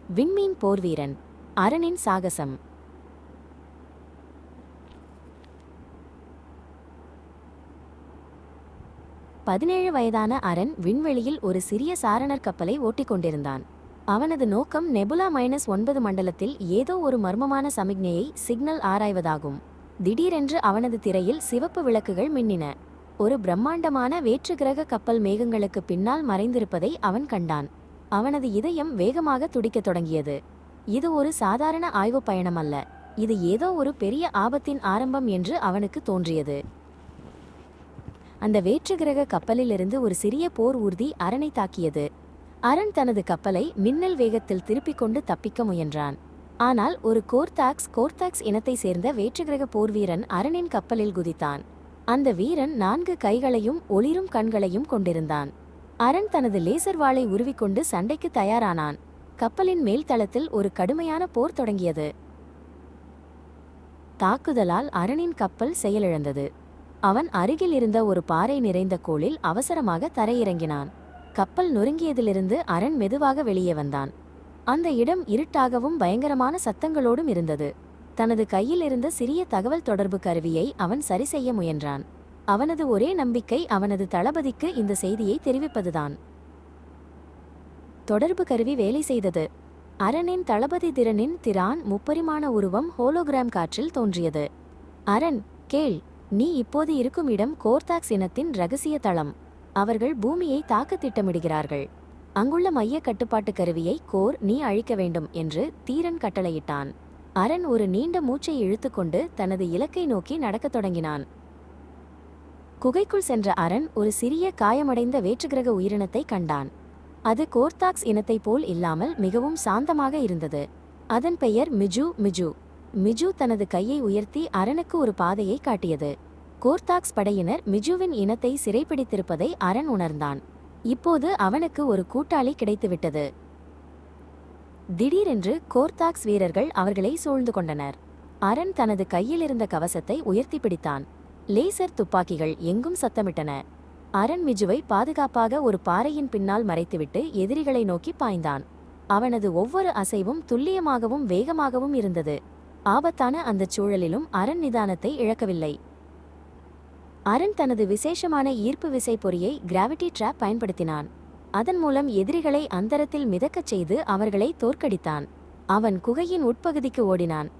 விண்மீன் போர்வீரன் அரணின் சாகசம். 17 வயதான அரண் விண்வெளியில் ஒரு சிறிய சாரணர் கப்பலை ஓட்டிக் கொண்டிருந்தான். அவனது நோக்கம் நெபுலா -9 மண்டலத்தில் ஏதோ ஒரு மர்மமான சமிக்ஞையை சிக்னல் ஆராய்வதாகும். திடீரென்று அவனது திரையில் சிவப்பு விளக்குகள் மின்னின. ஒரு பிரம்மாண்டமான வேற்றுக்கிரக கப்பல் மேகங்களுக்கு பின்னால் மறைந்திருப்பதை அவன் கண்டான். அவனது இதயம் வேகமாக துடிக்கத் தொடங்கியது. இது ஒரு சாதாரண ஆய்வுப் பயணம் அல்ல, இது ஏதோ ஒரு பெரிய ஆபத்தின் ஆரம்பம் என்று அவனுக்கு தோன்றியது. அந்த வேற்றுக்கிரக கப்பலிலிருந்து ஒரு சிறிய போர் ஊர்தி அரணை தாக்கியது. அரண் தனது கப்பலை மின்னல் வேகத்தில் திருப்பிக் கொண்டு தப்பிக்க முயன்றான். ஆனால் ஒரு கோர்த்தாக்ஸ் இனத்தை சேர்ந்த வேற்றுக்கிரக போர்வீரன் அரணின் கப்பலில் குதித்தான். அந்த வீரன் 4 கைகளையும் ஒளிரும் கண்களையும் கொண்டிருந்தான். அரண் தனது லேசர் வாளை உருவிக்கொண்டு சண்டைக்கு தயாரானான். கப்பலின் மேல் தளத்தில் ஒரு கடுமையான போர் தொடங்கியது. தாக்குதலால் அரணின் கப்பல் செயலிழந்தது. அவன் அருகில் இருந்த ஒரு பாறை நிறைந்த கோளில் அவசரமாக தரையிறங்கினான். கப்பல் நொறுங்கியதிலிருந்து அரண் மெதுவாக வெளியே வந்தான். அந்த இடம் இருட்டாகவும் பயங்கரமான சத்தங்களோடும் இருந்தது. தனது கையில் இருந்த சிறிய தகவல் தொடர்பு கருவியை அவன் சரிசெய்ய முயன்றான். அவனது ஒரே நம்பிக்கை அவனது தளபதிக்கு இந்த செய்தியை தெரிவிப்பதுதான். தொடர்பு கருவி வேலை செய்தது. அரணின் தளபதி திரான் முப்பரிமாண உருவம் ஹோலோகிராம் காற்றில் தோன்றியது. அரண், கேள், நீ இப்போது இருக்கும் இடம் கோர்த்தாக்ஸ் இனத்தின் இரகசிய தளம். அவர்கள் பூமியை தாக்க திட்டமிடுகிறார்கள். அங்குள்ள மைய கட்டுப்பாட்டு கருவியை நீ அழிக்க வேண்டும் என்று தீரன் கட்டளையிட்டான். அரண் ஒரு நீண்ட மூச்சை இழுத்துக்கொண்டு தனது இலக்கை நோக்கி நடக்கத் தொடங்கினான். குகைக்குள் சென்ற அரண் ஒரு சிறிய காயமடைந்த வேற்றுக்கிரக உயிரினத்தை கண்டான். அது கோர்த்தாக்ஸ் இனத்தை போல் இல்லாமல் மிகவும் சாந்தமாக இருந்தது. அதன் பெயர் மிஜு தனது கையை உயர்த்தி அரணுக்கு ஒரு பாதையை காட்டியது. கோர்த்தாக்ஸ் படையினர் மிஜுவின் இனத்தை சிறைப்பிடித்திருப்பதை அரண் உணர்ந்தான். இப்போது அவனுக்கு ஒரு கூட்டாளி கிடைத்துவிட்டது. திடீரென்று கோர்த்தாக்ஸ் வீரர்கள் அவர்களை சூழ்ந்து கொண்டனர். அரண் தனது கையில் இருந்த கவசத்தை உயர்த்தி பிடித்தான். லேசர் துப்பாக்கிகள் எங்கும் சத்தமிட்டன. அரண் மிஜுவை பாதுகாப்பாக ஒரு பாறையின் பின்னால் மறைத்துவிட்டு எதிரிகளை நோக்கி பாய்ந்தான். அவனது ஒவ்வொரு அசைவும் துல்லியமாகவும் வேகமாகவும் இருந்தது. ஆபத்தான அந்தச் சூழலிலும் அரண் நிதானத்தை இழக்கவில்லை. அரண் தனது விசேஷமான ஈர்ப்பு விசை பொறியை கிராவிட்டி ட்ராப் பயன்படுத்தினான். அதன் மூலம் எதிரிகளை அந்தரத்தில் மிதக்கச் செய்து அவர்களை தோற்கடித்தான். அவன் குகையின் உட்பகுதிக்கு ஓடினான்.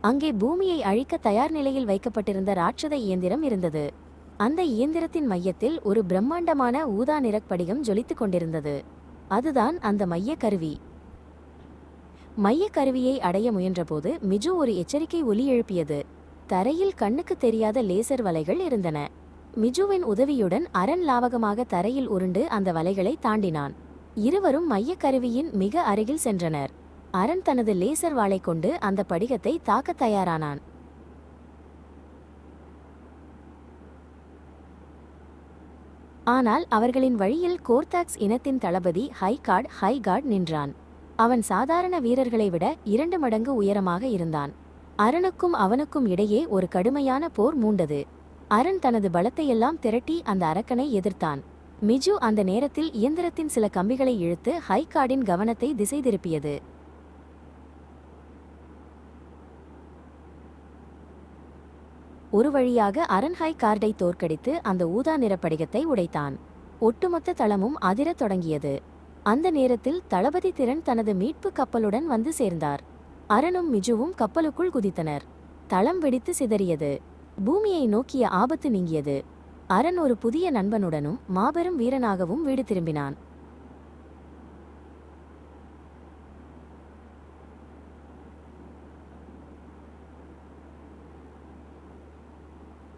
அங்கே பூமியை அழிக்க தயார் நிலையில் வைக்கப்பட்டிருந்த ராட்சத இயந்திரம் இருந்தது. அந்த இயந்திரத்தின் மையத்தில் ஒரு பிரம்மாண்டமான ஊதா நிறப் படிகம் ஜொலித்துக் கொண்டிருந்தது. அதுதான் அந்த மைய கருவி. மைய கருவியை அடைய முயன்றபோது மிஜு ஒரு எச்சரிக்கை ஒலி எழுப்பியது. தரையில் கண்ணுக்கு தெரியாத லேசர் வலைகள் இருந்தன. மிஜுவின் உதவியுடன் அரண் லாவகமாக தரையில் உருண்டு அந்த வலைகளை தாண்டினான். இருவரும் மைய கருவியின் மிக அருகில் சென்றனர். அரண் தனது லேசர் வாளை கொண்டு அந்த படிகத்தை தாக்க தயாரானான். ஆனால் அவர்களின் வழியில் கோர்த்தாக்ஸ் இனத்தின் தளபதி ஹைகார்ட் நின்றான். அவன் சாதாரண வீரர்களை விட 2 மடங்கு உயரமாக இருந்தான். அரணுக்கும் அவனுக்கும் இடையே ஒரு கடுமையான போர் மூண்டது. அரண் தனது பலத்தையெல்லாம் திரட்டி அந்த அரக்கனை எதிர்த்தான். மிஜு அந்த நேரத்தில் இயந்திரத்தின் சில கம்பிகளை இழுத்து ஹைகார்டின் கவனத்தை திசை திருப்பியது. ஒரு வழியாக அரண் ஹைகார்டை தோற்கடித்து அந்த ஊதா நிற படிகத்தை உடைத்தான். ஒட்டுமொத்த தளமும் அதிரத் தொடங்கியது. அந்த நேரத்தில் தளபதி திறன் தனது மீட்பு கப்பலுடன் வந்து சேர்ந்தார். அரணும் மிஜுவும் கப்பலுக்குள் குதித்தனர். தளம் வெடித்து சிதறியது. பூமியை நோக்கிய ஆபத்து நீங்கியது. அரண் ஒரு புதிய நண்பனுடனும் மாபெரும் வீரனாகவும் வீடு திரும்பினான்.